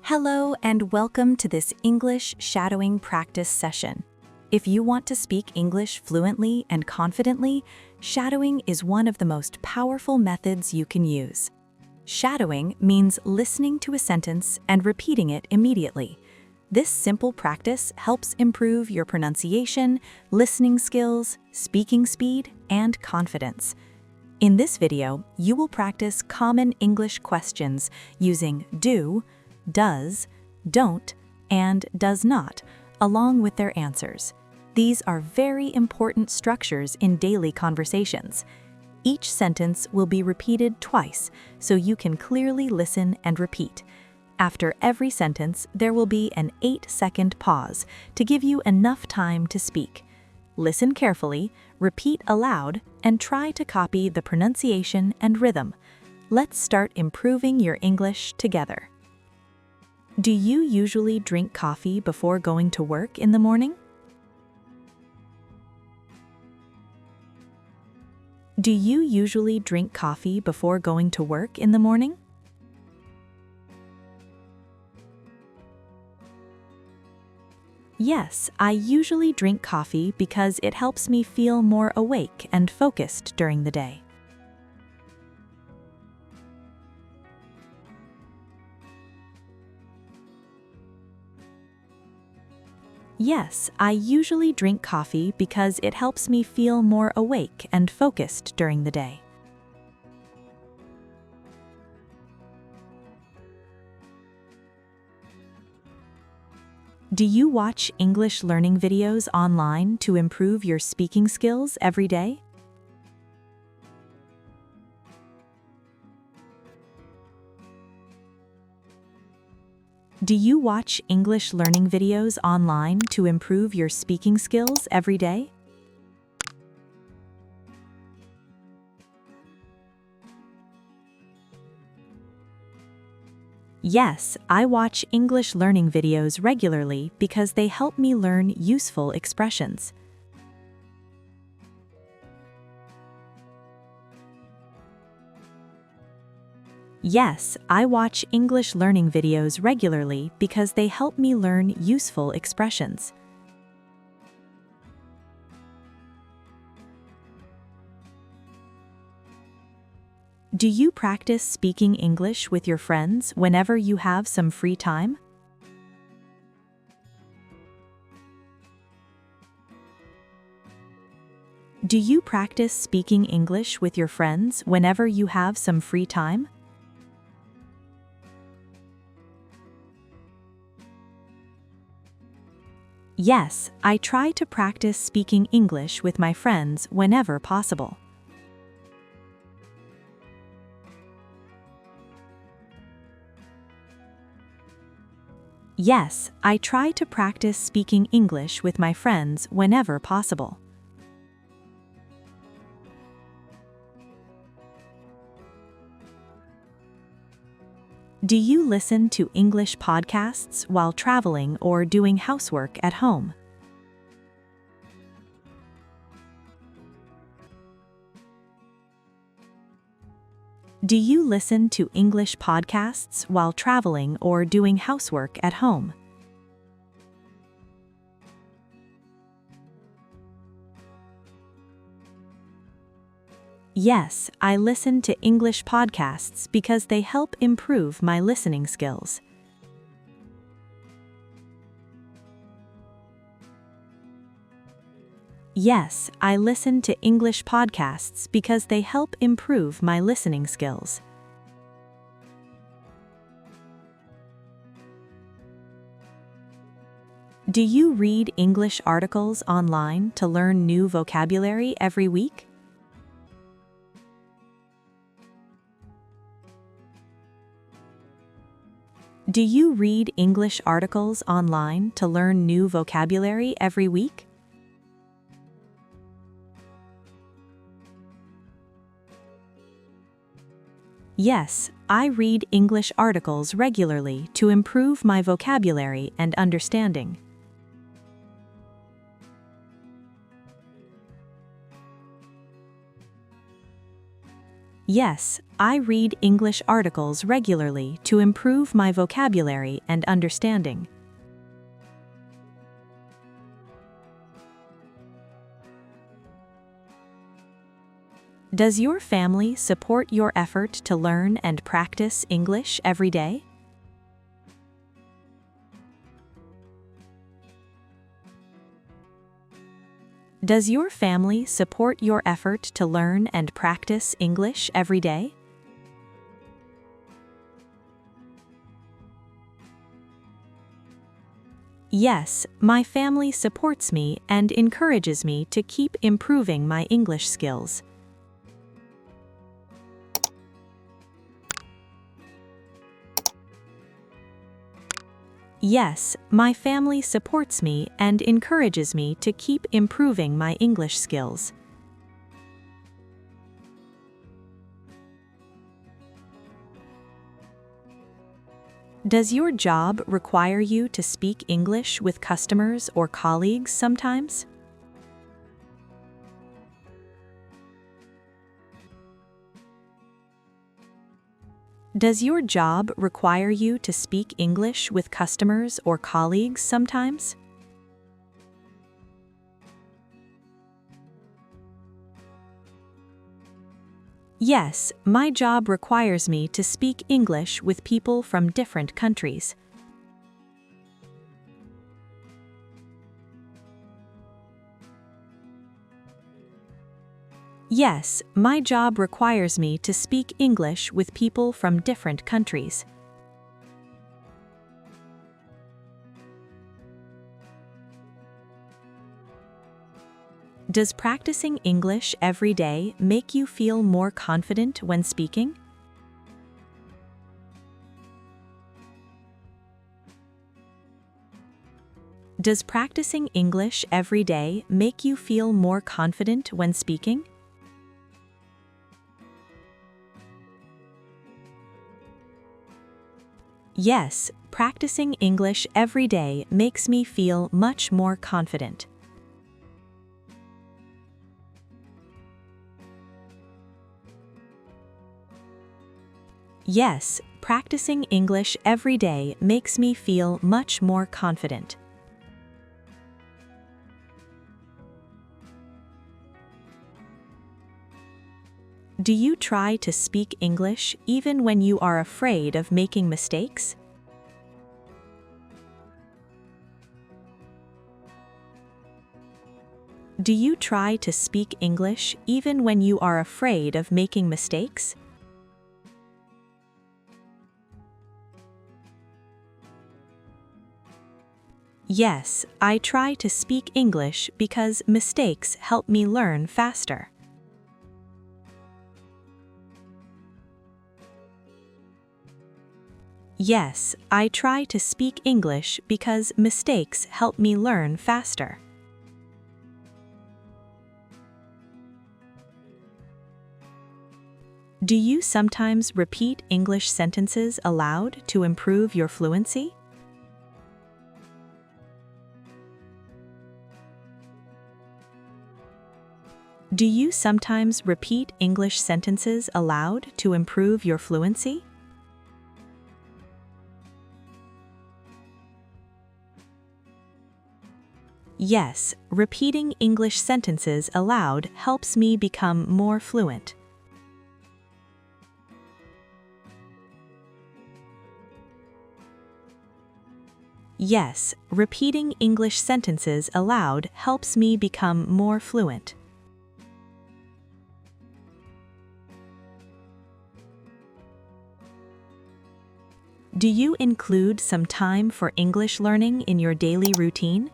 Hello and welcome to this English shadowing practice session. If you want to speak English fluently and confidently, shadowing is one of the most powerful methods you can use. Shadowing means listening to a sentence and repeating it immediately. This simple practice helps improve your pronunciation, listening skills, speaking speed, and confidence. In this video, you will practice common English questions using do, does, don't, and does not, along with their answers. These are very important structures in daily conversations. Each sentence will be repeated twice, so you can clearly listen and repeat. After every sentence, there will be an 8-second pause to give you enough time to speak. Listen carefully, repeat aloud, and try to copy the pronunciation and rhythm. Let's start improving your English together. Do you usually drink coffee before going to work in the morning? Do you usually drink coffee before going to work in the morning? Yes, I usually drink coffee because it helps me feel more awake and focused during the day. Yes, I usually drink coffee because it helps me feel more awake and focused during the day. Do you watch English learning videos online to improve your speaking skills every day? Do you watch English learning videos online to improve your speaking skills every day? Yes, I watch English learning videos regularly because they help me learn useful expressions. Yes, I watch English learning videos regularly because they help me learn useful expressions. Do you practice speaking English with your friends whenever you have some free time? Do you practice speaking English with your friends whenever you have some free time? Yes, I try to practice speaking English with my friends whenever possible. Yes, I try to practice speaking English with my friends whenever possible. Do you listen to English podcasts while traveling or doing housework at home? Do you listen to English podcasts while traveling or doing housework at home? Yes, I listen to English podcasts because they help improve my listening skills. Yes, I listen to English podcasts because they help improve my listening skills. Do you read English articles online to learn new vocabulary every week? Do you read English articles online to learn new vocabulary every week? Yes, I read English articles regularly to improve my vocabulary and understanding. Yes, I read English articles regularly to improve my vocabulary and understanding. Does your family support your effort to learn and practice English every day? Does your family support your effort to learn and practice English every day? Yes, my family supports me and encourages me to keep improving my English skills. Yes, my family supports me and encourages me to keep improving my English skills. Does your job require you to speak English with customers or colleagues sometimes? Does your job require you to speak English with customers or colleagues sometimes? Yes, my job requires me to speak English with people from different countries. Yes, my job requires me to speak English with people from different countries. Does practicing English every day make you feel more confident when speaking? Does practicing English every day make you feel more confident when speaking? Yes, practicing English every day makes me feel much more confident. Yes, practicing English every day makes me feel much more confident. Do you try to speak English even when you are afraid of making mistakes? Do you try to speak English even when you are afraid of making mistakes? Yes, I try to speak English because mistakes help me learn faster. Yes, I try to speak English because mistakes help me learn faster. Do you sometimes repeat English sentences aloud to improve your fluency? Do you sometimes repeat English sentences aloud to improve your fluency? Yes, repeating English sentences aloud helps me become more fluent. Yes, repeating English sentences aloud helps me become more fluent. Do you include some time for English learning in your daily routine?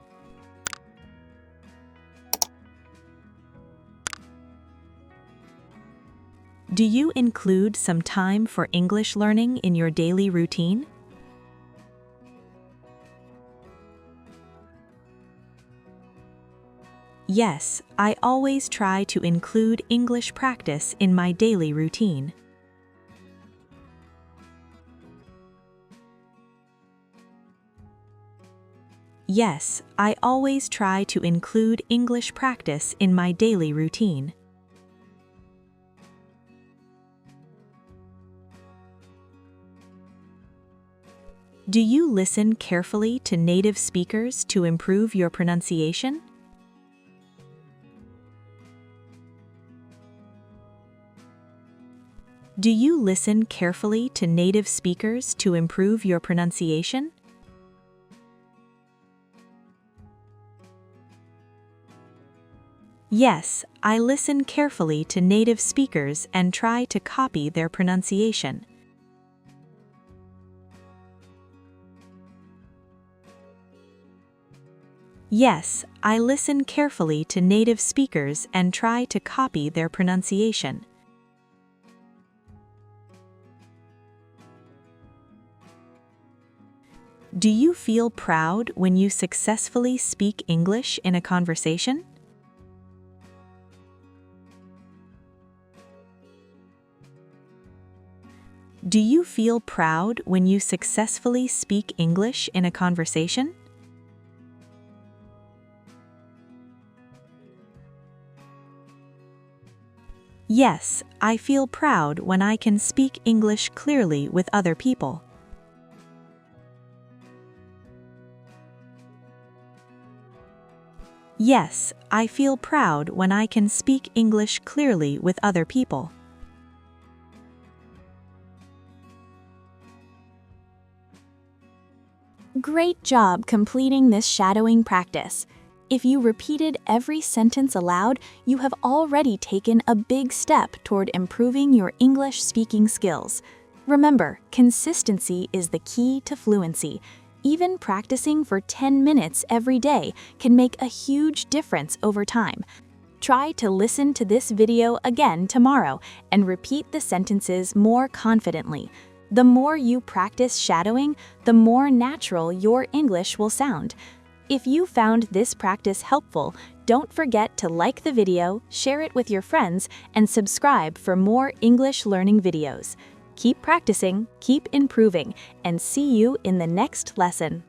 Do you include some time for English learning in your daily routine? Yes, I always try to include English practice in my daily routine. Yes, I always try to include English practice in my daily routine. Do you listen carefully to native speakers to improve your pronunciation? Do you listen carefully to native speakers to improve your pronunciation? Yes, I listen carefully to native speakers and try to copy their pronunciation. Yes, I listen carefully to native speakers and try to copy their pronunciation. Do you feel proud when you successfully speak English in a conversation? Do you feel proud when you successfully speak English in a conversation? Yes, I feel proud when I can speak English clearly with other people. Yes, I feel proud when I can speak English clearly with other people. Great job completing this shadowing practice. If you repeated every sentence aloud, you have already taken a big step toward improving your English speaking skills. Remember, consistency is the key to fluency. Even practicing for 10 minutes every day can make a huge difference over time. Try to listen to this video again tomorrow and repeat the sentences more confidently. The more you practice shadowing, the more natural your English will sound. If you found this practice helpful, don't forget to like the video, share it with your friends, and subscribe for more English learning videos. Keep practicing, keep improving, and see you in the next lesson.